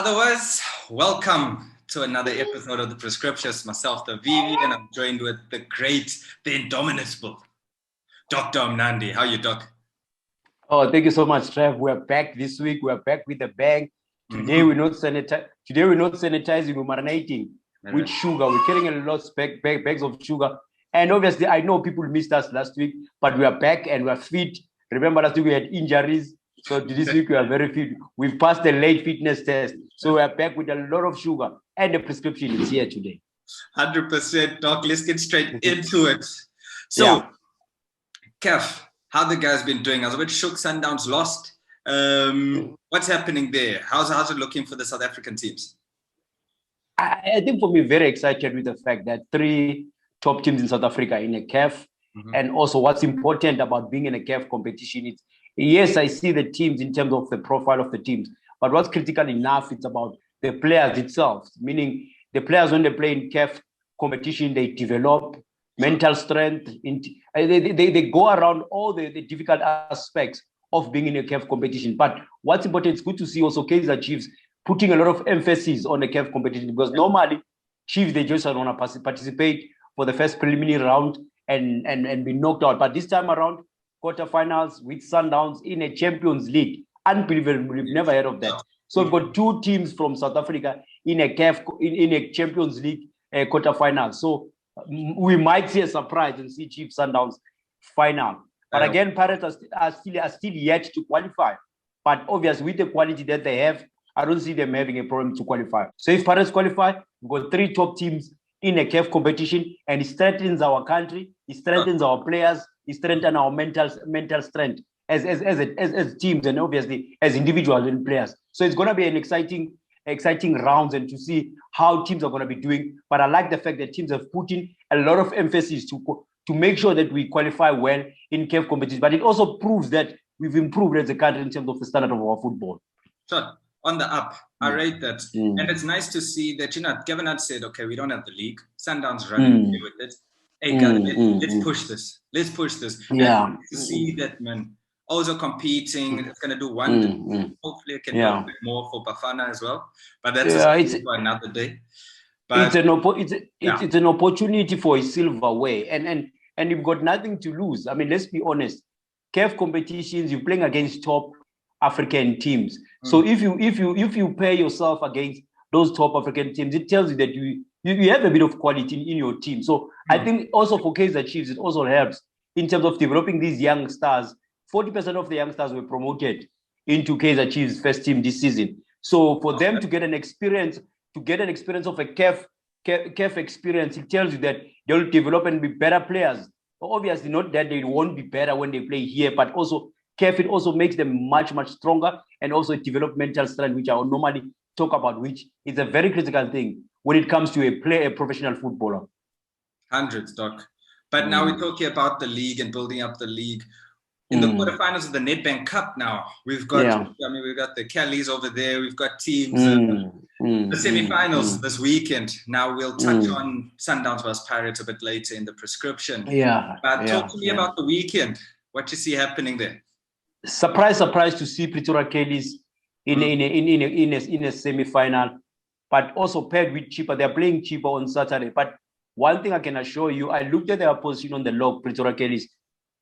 Otherwise, welcome to another episode of The Prescriptions. Myself, the Vivi, and I'm joined with the great, the indomitable, Dr. Mnandi. How are you, Doc? Oh, thank you so much, Trev. We're back this week. We're back with a bang. Today we're not sanitizing. We're marinating with sugar. We're carrying a lot of bags of sugar. And obviously, I know people missed us last week, but we are back and we're fit. Remember, last week we had injuries. So this week we are very fit. We've passed the late fitness test. So we are back with a lot of sugar. And the prescription is here today. 100%, Doc. Let's get straight into it. So, Kev, how the guys been doing? I was a bit shook. Sundowns lost. What's happening there? How's it looking for the South African teams? I think for me, very excited with the fact that 3 top teams in South Africa in a CAF. And also what's important about being in a CAF competition is, yes, I see the teams in terms of the profile of the teams, but what's critical enough, it's about the players itself, meaning the players, when they play in CAF competition, they develop mental strength. They go around all the difficult aspects of being in a CAF competition. But what's important, it's good to see also Kaizer Chiefs putting a lot of emphasis on the CAF competition, because normally Chiefs, they just want to participate for the first preliminary round and be knocked out. But this time around, quarterfinals with Sundowns in a Champions League. Unbelievable. We've never heard of that. So we've got 2 teams from South Africa in a CAF, in a Champions League quarterfinal. So we might see a surprise and see Chiefs Sundowns final. But again, Pirates are still yet to qualify. But obviously, with the quality that they have, I don't see them having a problem to qualify. So if Pirates qualify, we've got 3 top teams in a CAF competition, and it strengthens our country, it strengthens our players, it strengthens our mental strength as teams, and obviously as individuals and players. So it's going to be an exciting rounds, and to see how teams are going to be doing. But I like the fact that teams have put in a lot of emphasis to make sure that we qualify well in CAF competition. But it also proves that we've improved as a country in terms of the standard of our football. Sure. On the up. I rate that. And it's nice to see that, Kevin had said, okay, we don't have the league. Sundowns running with it. Hey, guys, let's push this. Let's push this. Yeah. To see that, man, also competing, it's going to do wonders. Hopefully it can do a bit more for Bafana as well. But that's for another day. But it's an opportunity for a silverware. And you've got nothing to lose. I mean, let's be honest. CAF competitions, you're playing against top African teams. So if you pair yourself against those top African teams, it tells you that you have a bit of quality in your team. So I think also for Kaizer Chiefs, it also helps in terms of developing these young stars. 40% of the young stars were promoted into Kaizer Chiefs' first team this season. So for them to get an experience of a CAF experience, it tells you that they'll develop and be better players. Obviously, not that they won't be better when they play here, but also CAF, it also makes them much, much stronger, and also develop mental strength, which I would normally talk about, which is a very critical thing when it comes to a professional footballer. Hundreds, Doc. But now we're talking about the league and building up the league. In the quarterfinals of the Nedbank Cup now, we've got we've got the Callies over there, we've got teams, the semi-finals this weekend. Now we'll touch on Sundowns vs Pirates a bit later in the prescription. But talk to me about the weekend. What you see happening there? Surprise to see Pretoria Callies in a semi-final, but also paired with Cheaper. They're playing Cheaper on Saturday. But one thing I can assure you, I looked at their position on the log, Pretoria Callies,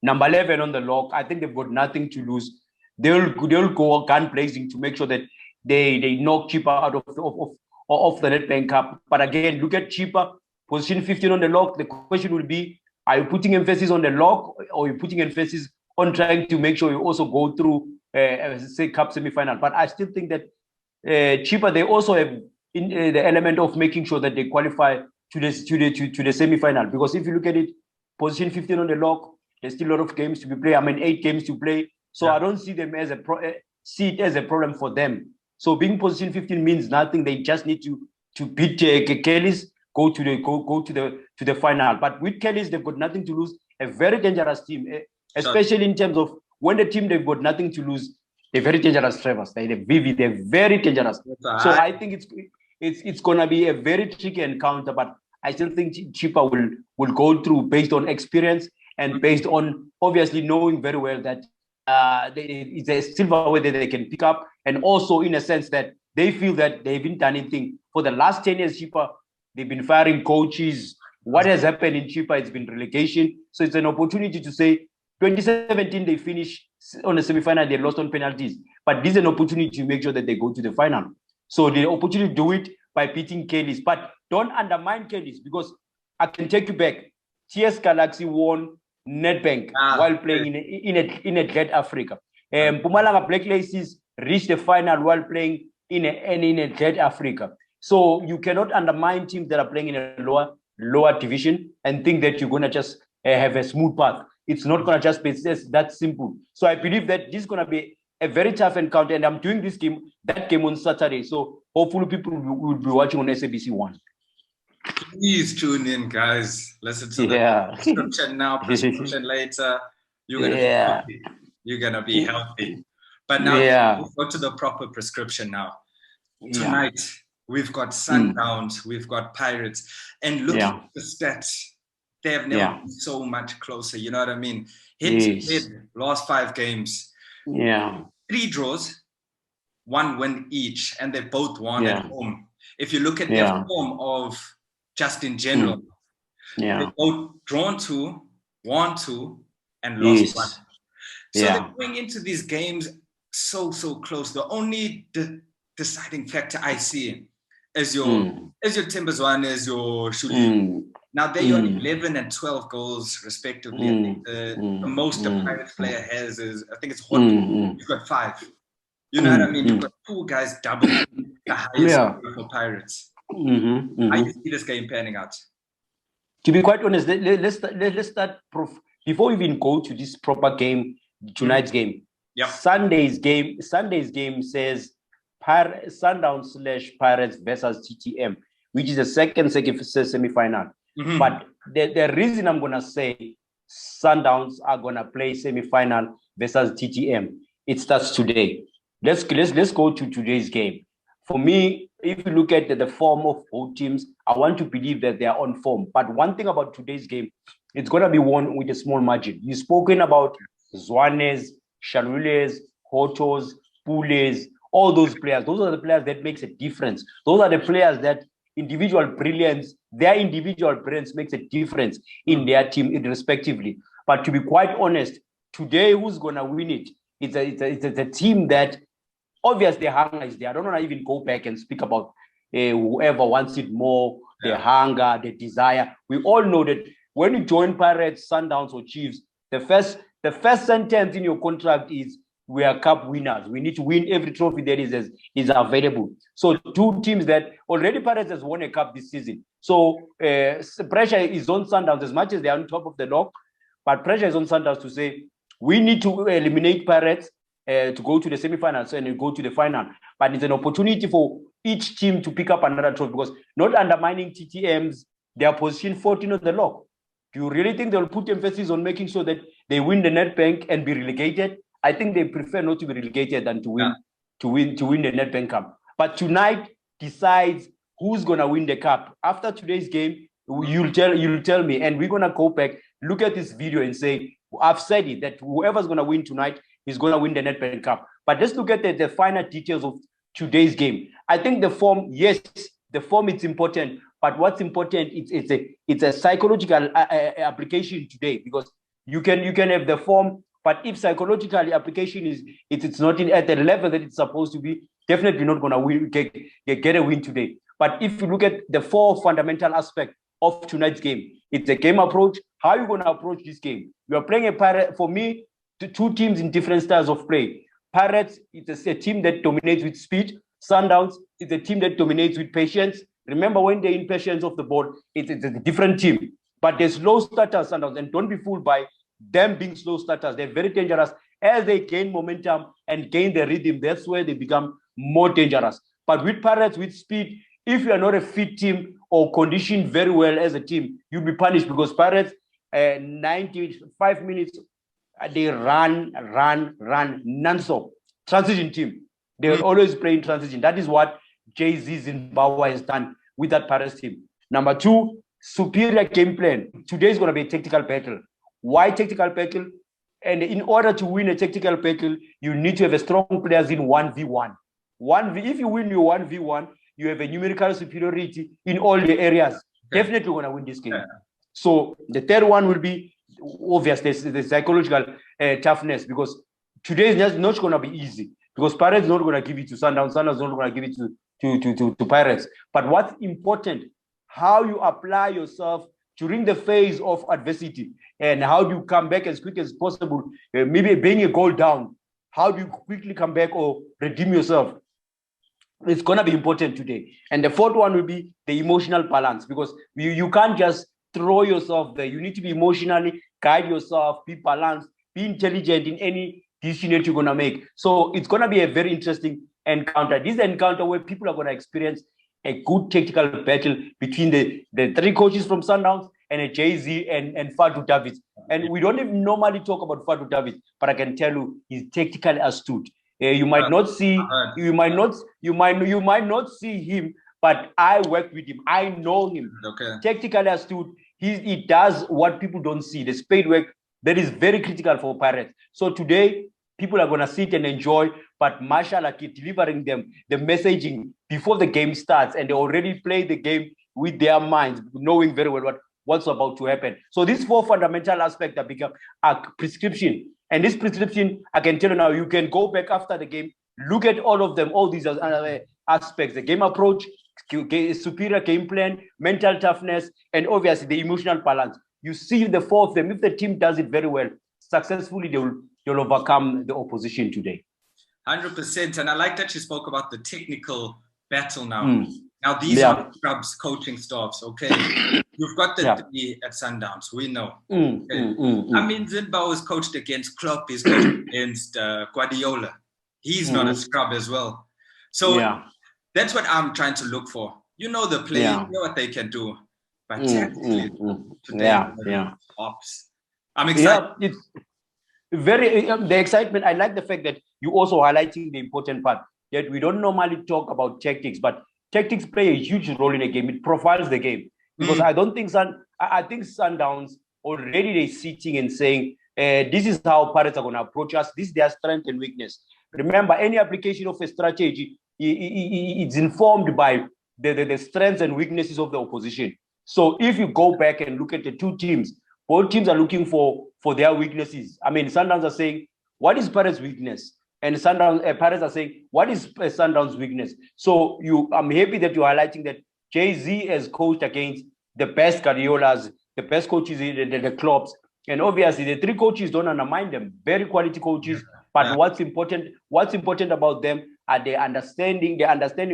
number 11 on the log. I think they've got nothing to lose. They'll go gun blazing to make sure that they knock Cheaper out of the Nedbank Cup. But again, look at Cheaper, position 15 on the log. The question will be, are you putting emphasis on the log, or are you putting emphasis on trying to make sure you also go through, say, Cup semi-final? But I still think that Cheaper, they also have the element of making sure that they qualify to the semi-final. Because if you look at it, position 15 on the log, there's still a lot of games to be played. 8 games to play. So I don't see them as see it as a problem for them. So being position 15 means nothing. They just need to beat Callies, go to the final. But with Callies, they've got nothing to lose. A very dangerous team. Especially in terms of when the team, they've got nothing to lose, they're very dangerous, Trevor. They're Vivi, they're very dangerous. So I think it's going to be a very tricky encounter, but I still think Cheaper will go through based on experience and based on obviously knowing very well that it's a silverware that they can pick up, and also in a sense that they feel that they haven't done anything. For the last 10 years, Chippa, they've been firing coaches. What has happened in Chippa? It's been relegation. So it's an opportunity to say, 2017, they finished on the semi-final, they lost on penalties. But this is an opportunity to make sure that they go to the final. So the opportunity to do it by beating Callies. But don't undermine Callies, because I can take you back. TS Galaxy won Nedbank while playing in a Africa. Mpumalanga Black Laces reached the final while playing in a Africa. So you cannot undermine teams that are playing in a lower division and think that you're going to just have a smooth path. It's not going to just be that simple. So I believe that this is going to be a very tough encounter, and I'm doing that game on Saturday. So hopefully people will be watching on SABC 1. Please tune in, guys. Listen to the prescription now, prescription later. You're gonna be healthy. You're gonna be healthy. But now we'll go to the proper prescription now. Tonight we've got Sundowns, we've got Pirates, and look at the stats. They have never been so much closer. You know what I mean? Head last 5 games. 3 draws, 1 win each, and they both won at home. If you look at their form of just in general, they both drawn 2, won 2, and lost 1. So they're going into these games so close. The only deciding factor I see is your Timbazwane, is your Shuli. Now they're on 11 and 12 goals respectively. I think the most the Pirates player has is, I think it's Hot. You've got 5. You know what I mean? You've got 2 guys double the highest for Pirates. How do you see this game panning out? To be quite honest, let's start before we even go to this proper game, tonight's game. Sunday's game says Sundowns / Pirates versus TTM, which is the second semi-final. But the reason I'm gonna say Sundowns are gonna play semi-final versus TTM, it starts today. Let's go to today's game. For me, if you look at the form of both teams, I want to believe that they are on form. But one thing about today's game, it's gonna be won with a small margin. You've spoken about Zwanes, Shalules, Hotos, Pules, all those players. Those are the players that makes a difference. Those are the players that their individual brilliance makes a difference in their team respectively. But to be quite honest, today who's gonna win it? It's a team that obviously the hunger is there. I don't want to even go back and speak about whoever wants it more, the hunger, the desire. We all know that when you join Pirates, Sundowns, or Chiefs, the first sentence in your contract is, we are cup winners. We need to win every trophy that is available. So 2 teams that already Pirates has won a cup this season. So pressure is on Sundowns as much as they are on top of the log, but pressure is on Sundowns to say, we need to eliminate Pirates to go to the semi-finals and go to the final. But it's an opportunity for each team to pick up another trophy, because not undermining TTMs, they are position 14 on the log. Do you really think they'll put emphasis on making sure that they win the Nedbank and be relegated? I think they prefer not to be relegated than to win the Nedbank Cup. But tonight decides who's gonna win the cup. After today's game, you'll tell me, and we're gonna go back, look at this video and say, I've said it, that whoever's gonna win tonight is gonna win the Nedbank Cup. But let's look at the final details of today's game. I think the form, it's important, but what's important, it's a psychological application today, because you can have the form, but if psychologically application it's not at the level that it's supposed to be, definitely not gonna get a win today. But if you look at the 4 fundamental aspects of tonight's game, it's a game approach. How are you gonna approach this game? You are playing a Pirate. For me, 2 teams in different styles of play. Pirates, it's a team that dominates with speed. Sundowns, it's a team that dominates with patience. Remember, when they're in patience of the ball, it's a different team. But they're slow starters, Sundowns, and don't be fooled by them being slow starters. They're very dangerous. As they gain momentum and gain the rhythm, that's where they become more dangerous. But with Pirates, with speed, if you are not a fit team or conditioned very well as a team, you'll be punished, because Pirates, 95 minutes, they run non-stop. Transition team. They're always playing transition. That is what Jay-Z Zimbabwe has done with that Pirates team. Number 2, superior game plan. Today is going to be a tactical battle. Why tactical battle? And in order to win a tactical battle, you need to have a strong players in 1v1. If you win your 1v1, you have a numerical superiority in all the areas. Definitely going to win this game. So the third one will be obvious, the psychological toughness, because today is just not going to be easy, because Pirates not going to give it to Sundowns, Sundowns not going to give it to Pirates. But what's important, how you apply yourself during the phase of adversity, and how do you come back as quick as possible, maybe being a goal down, how do you quickly come back or redeem yourself? It's going to be important today. And the fourth one will be the emotional balance, because you can't just throw yourself there. You need to be emotionally, guide yourself, be balanced, be intelligent in any decision that you're going to make. So it's going to be a very interesting encounter. This is an encounter where people are going to experience a good tactical battle between the three coaches from Sundowns and a Jay-Z and Fadu Davids. And we don't even normally talk about Fadu Davids, but I can tell you he's tactically astute. You might not see him, but I work with him. I know him. Tactically astute. He does what people don't see. The spade work that is very critical for Pirates. So today, people are going to sit and enjoy, but Marshall are delivering them the messaging before the game starts, and they already play the game with their minds, knowing very well what's about to happen. So these four fundamental aspects have become a prescription. And this prescription, I can tell you now, you can go back after the game, look at all of them, all these aspects, the game approach, superior game plan, mental toughness, and obviously the emotional balance. You see the four of them. If the team does it very well, successfully, they'll overcome the opposition today. 100%. And I like that you spoke about the technical battle now. Now, these are clubs, coaching staffs, okay? You've got the three at Sundowns, we know. I mean, Zimbabwe is coached against Klopp, he's coached against Guardiola. He's not a scrub as well. So that's what I'm trying to look for. You know the play, you know what they can do. But tactically, today, ops. I'm excited. Yeah, it's very, the excitement, I like the fact that you also highlighting the important part, that we don't normally talk about tactics, but tactics play a huge role in a game. It profiles the game. Because I don't think I think Sundowns already they're sitting and saying, this is how Pirates are going to approach us. This is their strength and weakness. Remember, any application of a strategy, it's informed by the strengths and weaknesses of the opposition. So if you go back and look at the two teams, both teams are looking for their weaknesses. I mean, Sundowns are saying, what is Pirates' weakness? And Pirates are saying, what is Sundowns' weakness? So I'm happy that you're highlighting that Jay-Z has coached against the best Guardiolas, the best coaches in the clubs. And obviously, the three coaches don't undermine them. Very quality coaches. But what's important about them are the understanding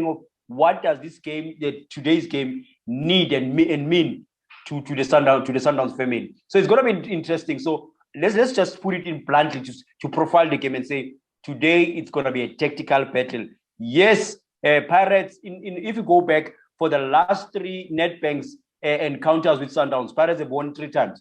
of what does this game, today's game, need and mean to the Sundowns family. So it's going to be interesting. So let's just put it in bluntly to profile the game and say, today it's going to be a tactical battle. Yes, Pirates, if you go back, for the last three Nedbank's encounters with Sundowns, Pirates have won 3 times.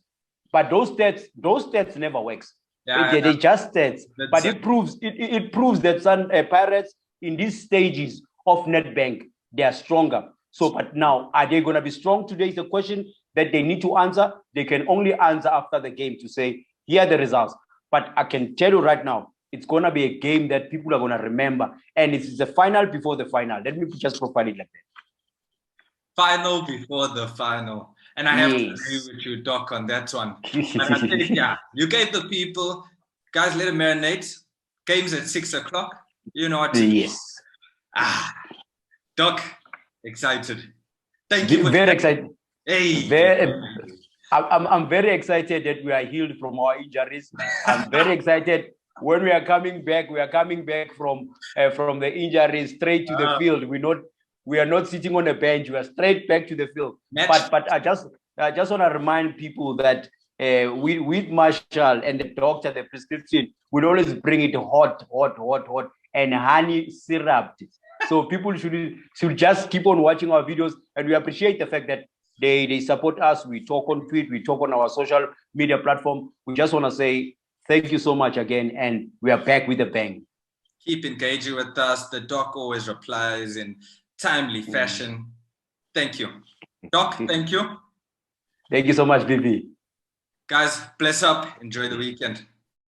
But those stats never works. They just stats. But it proves that Pirates in these stages of Nedbank, they are stronger. So, but now, are they going to be strong today? Is a question that they need to answer. They can only answer after the game to say, here are the results. But I can tell you right now, it's going to be a game that people are going to remember. And it's the final before the final. Let me just profile it like that. Final before the final. And I have to agree with you, Doc, on that one. And I think, you gave the people, guys, let it marinate. Game's at 6 o'clock. You know what to do. Doc, excited. Thank you. Very excited. Hey. I'm very excited that we are healed from our injuries. I'm very excited. When we are coming back from the injuries straight to the field. We are not sitting on a bench. We are straight back to the field. But I just want to remind people that with Marshall and the doctor, the prescription, we'll always bring it hot, and honey syruped. So people should just keep on watching our videos, and we appreciate the fact that they support us. We talk on Twitter, we talk on our social media platform. We just want to say thank you so much again, and we are back with a bang. Keep engaging with us. The doc always replies in timely fashion. Thank you. Doc, thank you. Thank you so much, Vivi. Guys, bless up. Enjoy the weekend.